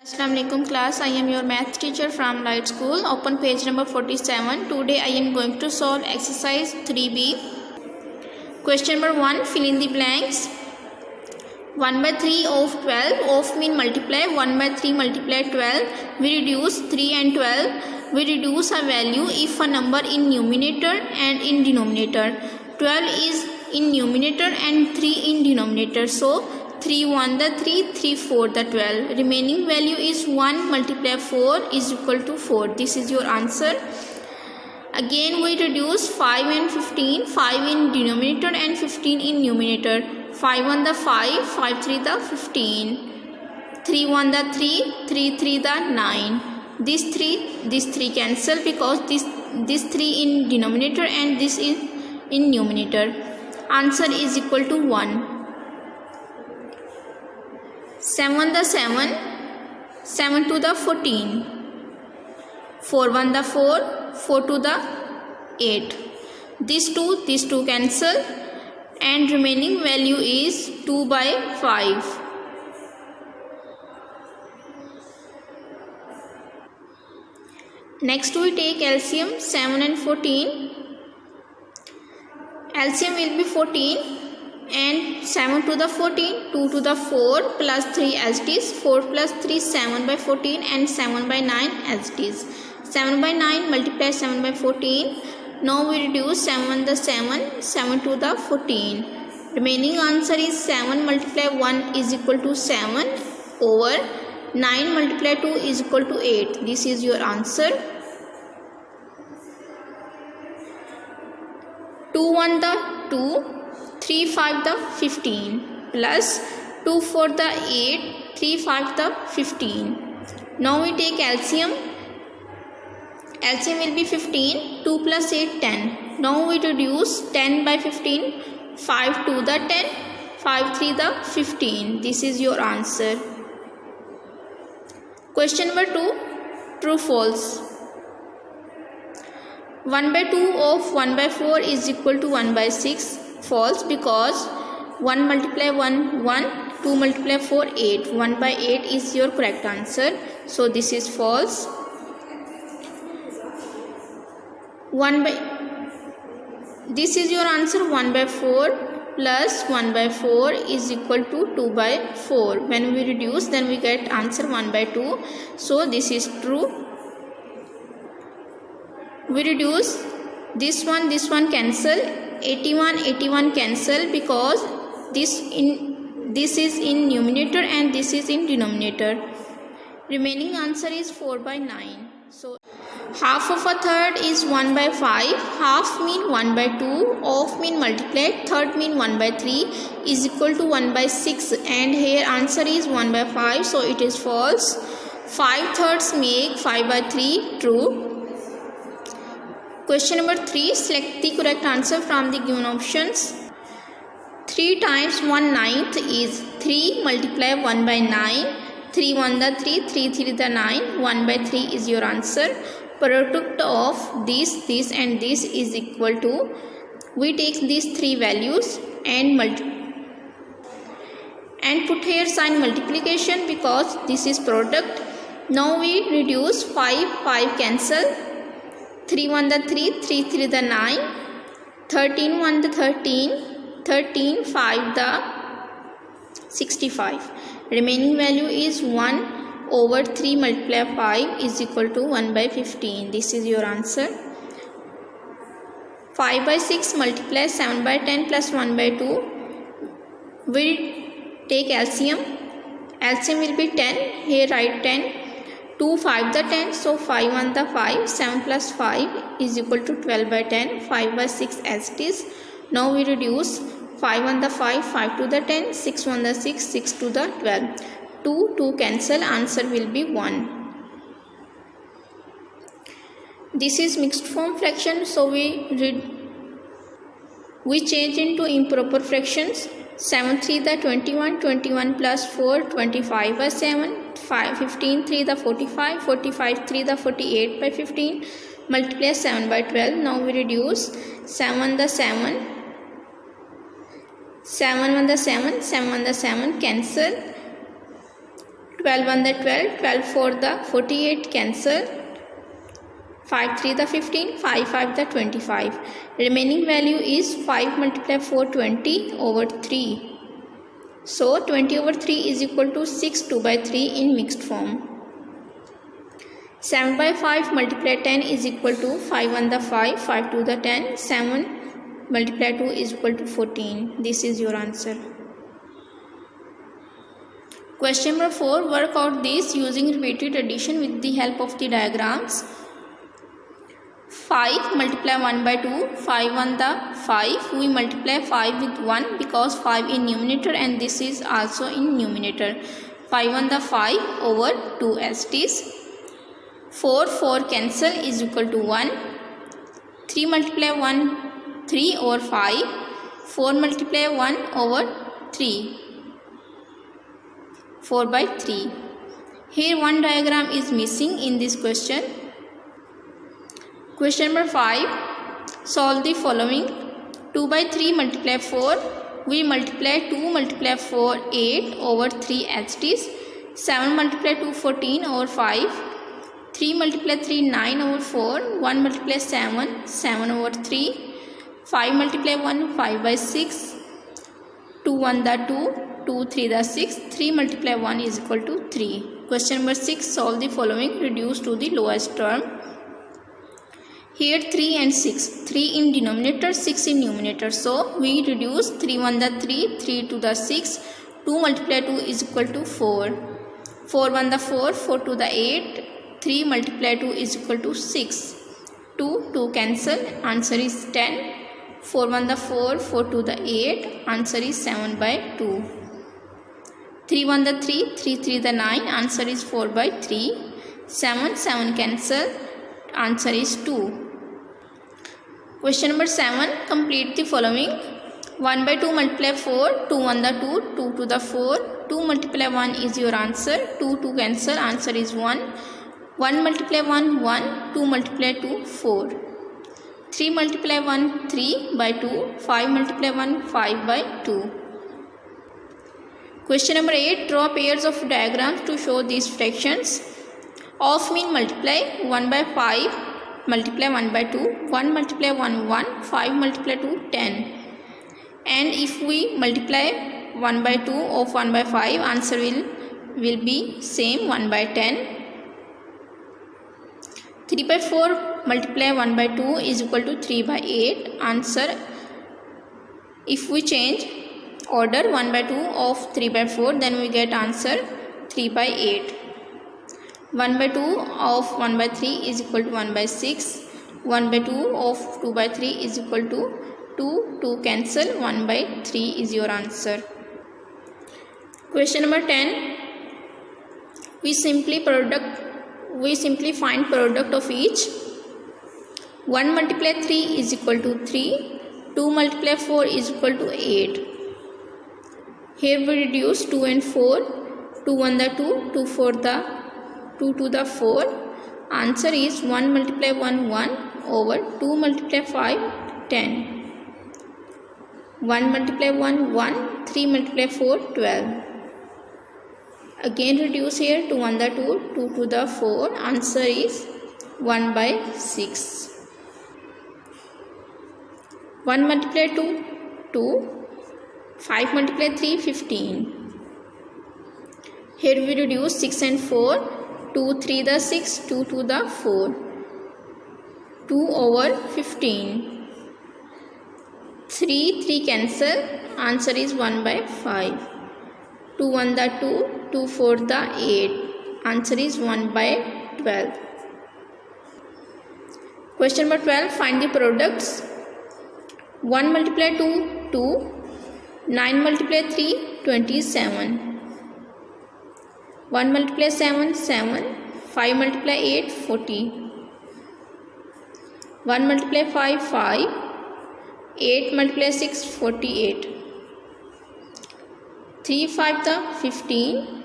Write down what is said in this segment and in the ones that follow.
Assalamualaikum class, I am your math teacher from Light School. Open page number 47. Today I am going to solve exercise 3b. Question number 1, fill in the blanks. 1 by 3 of 12, of mean multiply 1 by 3 multiply 12. We reduce 3 and 12. We reduce a value if a number in numerator and in denominator. 12 is in numerator and 3 in denominator. So 3 1 the 3, 3 4 the 12. Remaining value is 1 multiply 4 is equal to 4. This is your answer. Again we reduce 5 and 15, 5 in denominator and 15 in numerator. 5 1 the 5, 5 3 the 15. 3 1 the 3, 3 3 the 9. This 3 cancel because this 3 in denominator and this is in numerator. Answer is equal to 1. 7 the 7, 7 to the 14, 4 1 the 4, 4 to the 8. These two cancel and remaining value is 2 by 5. Next we take LCM 7 and 14. LCM will be 14. And 7 to the 14, 2 to the 4 plus 3 as it is, 4 plus 3 7 by 14 and 7 by 9 as it is. 7 by 9 multiply 7 by 14. Now we reduce 7 the 7, 7 to the 14. Remaining answer is 7 multiply 1 is equal to 7 over 9 multiply 2 is equal to 8. This is your answer. 2 1 the 2. 3 5 the 15 plus 2 4 the 8, 3 5 the 15. Now we take LCM. LCM will be 15, 2 plus 8 10. Now we reduce 10 by 15, 5 2 the 10, 5 3 the 15. This is your answer. Question number 2, true false. 1 by 2 of 1 by 4 is equal to 1 by 6. False because 1 multiply 1 1, 2 multiply 4 8. 1 by 8 is your correct answer. So this is false. 1 by this is your answer. 1 by 4 plus 1 by 4 is equal to 2 by 4. When we reduce then we get answer 1 by 2. So this is true. We reduce this one cancel. 81 cancel because this is in numerator and this is in denominator. Remaining answer is 4 by 9. So half of a third is 1 by 5. Half mean 1 by 2. Of mean multiplied. Third mean 1 by 3 is equal to 1 by 6. And here answer is 1 by 5. So it is false. 5 thirds make 5 by 3 true. Question number 3, select the correct answer from the given options. 3 times 1/9 is 3 multiply 1 by 9. 3 1 the 3, 3 3 the 9. 1 by 3 is your answer. Product of this and this is equal to, we take these 3 values and put here sign multiplication because this is product. Now we reduce 5 cancel. 3 1 the 3, 3 3 the 9, 13 1 the 13, 13 5 the 65. Remaining value is 1 over 3 multiply 5 is equal to 1 by 15. This is your answer. 5 by 6 multiply 7 by 10 plus 1 by 2. We take LCM. LCM will be 10. Here write 10. 2 5 the 10, so 5 1 the 5, 7 plus 5 is equal to 12 by 10, 5 by 6 as it is. Now we reduce 5 1 the 5, 5 to the 10, 6 1 the 6, 6 to the 12. 2 cancel, answer will be 1. This is mixed form fraction, so we change into improper fractions. 7 3 the 21, 21 plus 4, 25 by 7, 15 3 the 45, 45 3 the 48 by 15, multiply 7 by 12. Now we reduce 7 the 7, 7 1 the 7, 7 1 the 7 cancel. 12 1 the 12, 12 4 the 48, cancel. 5 3 the 15, 5 5 the 25. Remaining value is 5 multiplied 4 20 over 3. So 20 over 3 is equal to 6 2 by 3 in mixed form. 7 by 5 multiplied 10 is equal to 5 1 the 5, 5 2 the 10, 7 multiplied 2 is equal to 14. This is your answer. Question number 4. Work out this using repeated addition with the help of the diagrams. 5 multiply 1 by 2, 5 1 the 5, we multiply 5 with 1 because 5 in numerator and this is also in numerator. 5 1 the 5 over 2 as it is. 4 4 cancel is equal to 1. 3 multiply 1 3 over 5, 4 multiply 1 over 3, 4 by 3. Here one diagram is missing in this question. Question number 5. Solve the following. 2 by 3 multiply 4. We multiply 2 multiply 4 8 over 3 as it is. 7 multiply 2 14 over 5. 3 multiply 3 9 over 4. 1 multiply 7 7 over 3. 5 multiply 1 5 by 6. 2 1 the 2. 2 3 the 6. 3 multiply 1 is equal to 3. Question number 6. Solve the following. Reduce to the lowest term. Here 3 and 6. 3 in denominator, 6 in numerator. So we reduce 3 1 the 3, 3 2 the 6. 2 multiply 2 is equal to 4. 4 1 the 4, 4 2 the 8. 3 multiply 2 is equal to 6. 2 cancel. Answer is 10. 4 1 the 4, 4 2 the 8. Answer is 7 by 2. 3 1 the 3, 3 3 the 9. Answer is 4 by 3. 7 cancel. Answer is 2. Question number 7. Complete the following. 1 by 2 multiply 4. 2 1 the 2. 2 to the 4. 2 multiply 1 is your answer. 2 cancel. Answer is 1. 1 multiply 1 1. 2 multiply 2 4. 3 multiply 1 3 by 2. 5 multiply 1 5 by 2. Question number 8. Draw pairs of diagrams to show these fractions. Of mean multiply 1 by 5 multiply 1 by 2, 1 multiply 1 1, 5 multiply 2 10. And if we multiply 1 by 2 of 1 by 5, answer will be same 1 by 10. 3 by 4 multiply 1 by 2 is equal to 3 by 8. Answer, if we change order 1 by 2 of 3 by 4, then we get answer 3 by 8. 1 by 2 of 1 by 3 is equal to 1 by 6. 1 by 2 of 2 by 3 is equal to 2 cancel. 1 by 3 is your answer. Question number 10. We simply find product of each. 1 multiply 3 is equal to 3. 2 multiply 4 is equal to 8. Here we reduce 2 and 4. 2 1 the 2, 2 4 the 2 to the 4. Answer is 1 multiply 1 1 over 2 multiply 5 10. 1 multiply 1 1, 3 multiply 4 12. Again reduce here 2 1 the 2, 2 to the 4. Answer is 1 by 6. 1 multiply 2 2. 5 multiply 3 15. Here we reduce 6 and 4. 2 3 the 6, 2 to the 4. 2 over 15. 3 cancel. Answer is 1 by 5. 2 1 the 2, 2 4 the 8. Answer is 1 by 12. Question number 12. Find the products. 1 multiply 2 2. 9 multiply 3 27. 1 multiply 7 7. 5 multiply 8 40. 1 multiply 5 5. 8 multiply 6 48. 3 5 the 15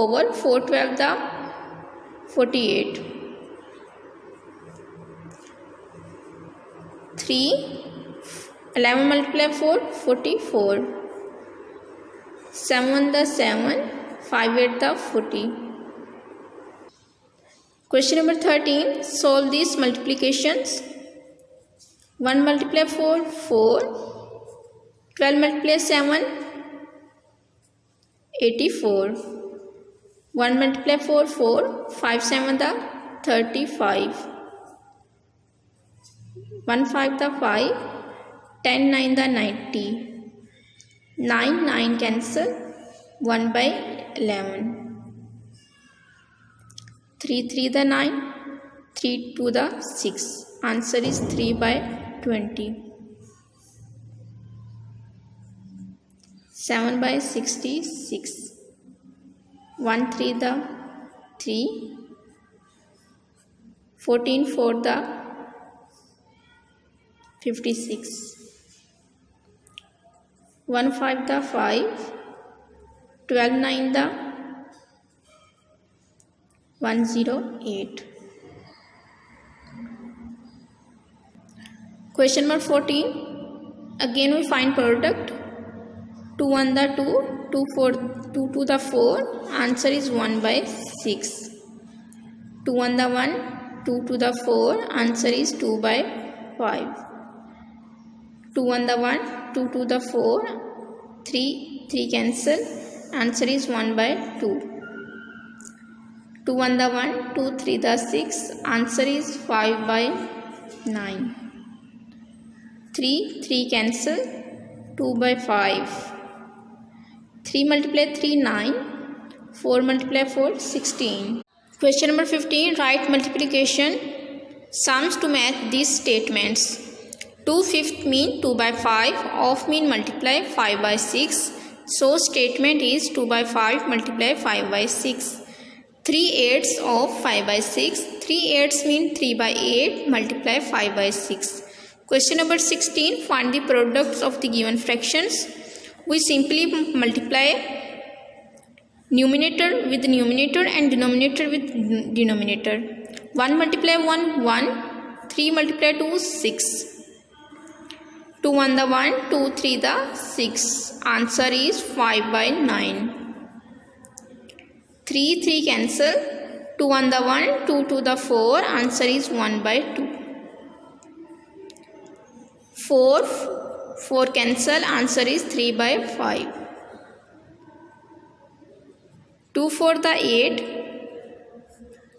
over 4 12 the 48. 3 11 multiply 4 44. 7 1 the 7. 5 8 the 40. Question number 13. Solve these multiplications. 1 multiply 4, 4. 12 multiply 7, 84. 1 multiply 4, 4. 5 7 the 35. 1 5 the 5. 10 9 the 90. 9 9 cancel. 1 by 11. 3 3 the 9. 3 2 the 6. Answer is 3 by 20. 7 by 66. 1 3 the 3. 14 4 the 56. 1 5 the 5. 12 9 the 108. Question number 14. Again we find product. 2 1 the 2. 2 4 2 to the 4. Answer is 1 by 6. 2 1 the 1. 2 to the 4. Answer is 2 by 5. 2 1 the 1. 2 to the 4. 3 cancel. Answer is 1 by 2. 2 1 the 1. 2 3 the 6. Answer is 5 by 9. 3 cancel. 2 by 5. 3 multiply 3 9. 4 multiply 4 16. Question number 15. Write multiplication sums to match these statements. 2 fifth mean 2 by 5. Off mean multiply 5 by 6. So statement is 2 by 5 multiply 5 by 6. 3 eighths of 5 by 6. 3 eighths mean 3 by 8 multiply 5 by 6. Question number 16. Find the products of the given fractions. We simply multiply numerator with numerator and denominator with denominator. 1 multiply 1 1. 3 multiply 2 6. 2 1 the 1. 2 3 the 6. Answer is 5 by 9. 3 cancel. 2 1 the 1. 2 to the 4. Answer is 1 by 2. 4 cancel. Answer is 3 by 5. 2 4 the 8.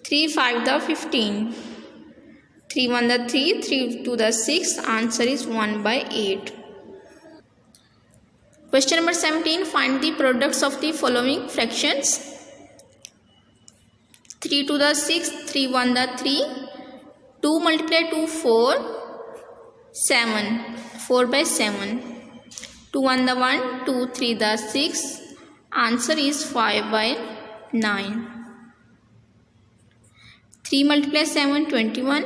3 5 the 15. 3 1 the 3. 3 2 the 6. Answer is 1 by 8. Question number 17. Find the products of the following fractions. 3 to the 6. 3 1 the 3. 2 multiply 2 4. 7. 4 by 7. 2 1 the 1. 2 3 the 6. Answer is 5 by 9. 3 multiply 7 21.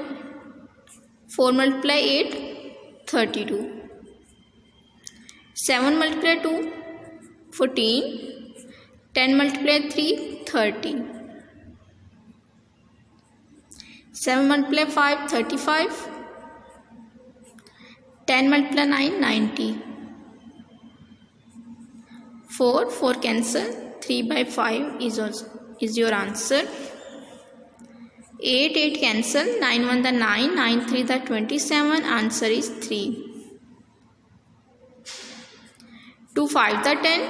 4 multiply 8 32. 7 multiply 2 14. 10 multiply 3 30. 7 multiply 5 35. 10 multiply 9 90. 4 cancel. 3 by 5 is your answer. 8 cancel. 9 1 the 9. 9 3 the 27. Answer is 3. 2 5 the 10.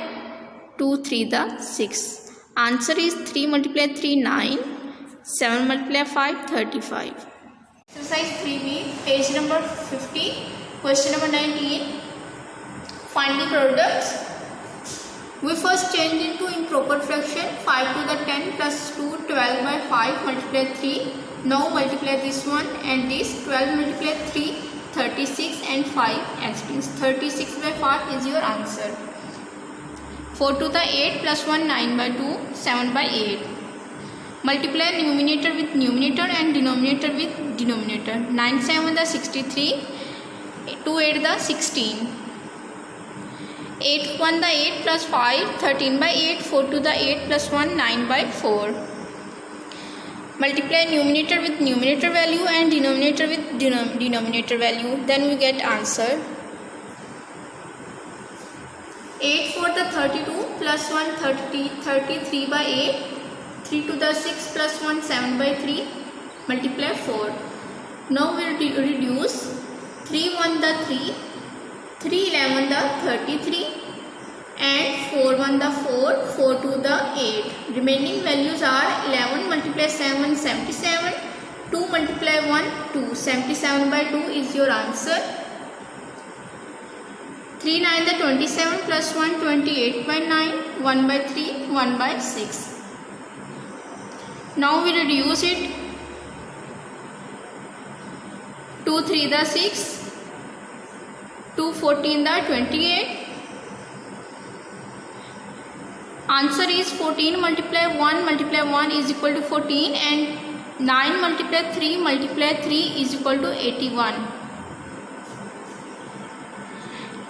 2 3 the 6. Answer is 3 multiply 3 9. 7 multiply 5 35. Exercise 3B, page number 50. Question number 19. Find the products. We first change into improper fraction. 5 to the 10 plus 2. 12 by 5 multiply 3. Now multiply this one and this. 12 multiply 3. 36 and 5 extends. 36 by 5 is your answer. 4 to the 8 plus 1 9 by 2. 7 by 8. Multiply numerator with numerator and denominator with denominator. 9 7 the 63. 2 8 the 16. 8 1 the 8 plus 5. 13 by 8. 4 to the 8 plus 1 9 by 4. Multiply numerator with numerator value and denominator with denominator value. Then we get answer. 8 4 the 32. plus 1 33 by 8. 3 to the 6 plus 1 7 by 3. Multiply 4. Now we reduce 3 1 the 3, 3 11 the 33 and 4 1 the 4, 4 2 the 8. Remaining values are 11 multiply 7 77, 2 multiply 1 2, 77 by 2 is your answer. 3 9 the 27 plus 1 28 by 9, 1 by 3, 1 by 6. Now we reduce it. 2 3 the 6, 2 14 the 28. Answer is 14 multiply 1 is equal to 14 and 9 multiply 3 is equal to 81.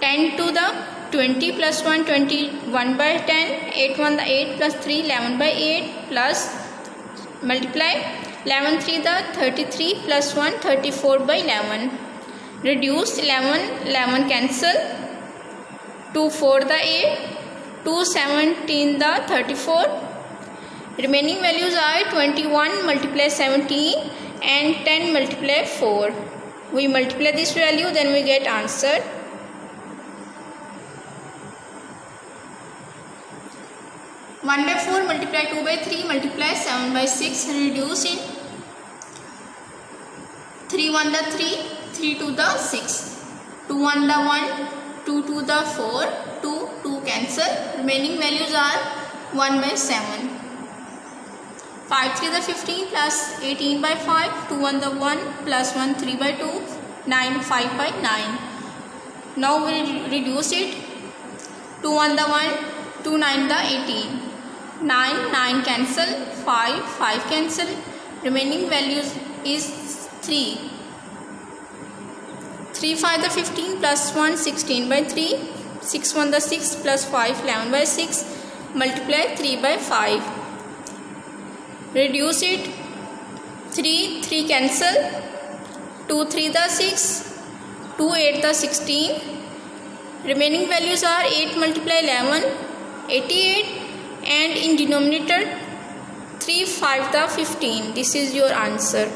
10 to the 20 plus 1 21 by 10, 8 1 the 8 plus 3 11 by 8 plus multiply 11 3 the 33 plus 1 34 by 11. Reduce 11 cancel. 2 4 the 8, 2 17 the 34. Remaining values are 21 multiply 17 and 10 multiply 4. We multiply this value, then we get answer. 1 by 4 multiply 2 by 3 multiply 7 by 6. Reduce it. 3 1 the 3, 3 2 the 6, 2 1 the 1, 2 2 the 4, 2 2 cancel. Remaining values are 1 by 7. 5 3 the 15 plus 18 by 5, 2 1 the 1 plus 1 3 by 2, 9 5 by 9. Now we reduce it. 2 1 the 1, 2 9 the 18, 9 cancel, 5 cancel. Remaining values is 3. 3 5 the 15 plus 1 16 by 3, 6 1 the 6 plus 5 11 by 6. Multiply 3 by 5. Reduce it. 3 cancel. 2 3 the 6, 2 8 the 16. Remaining values are 8 multiply 11 88 and in denominator 3 5 the 15. This is your answer.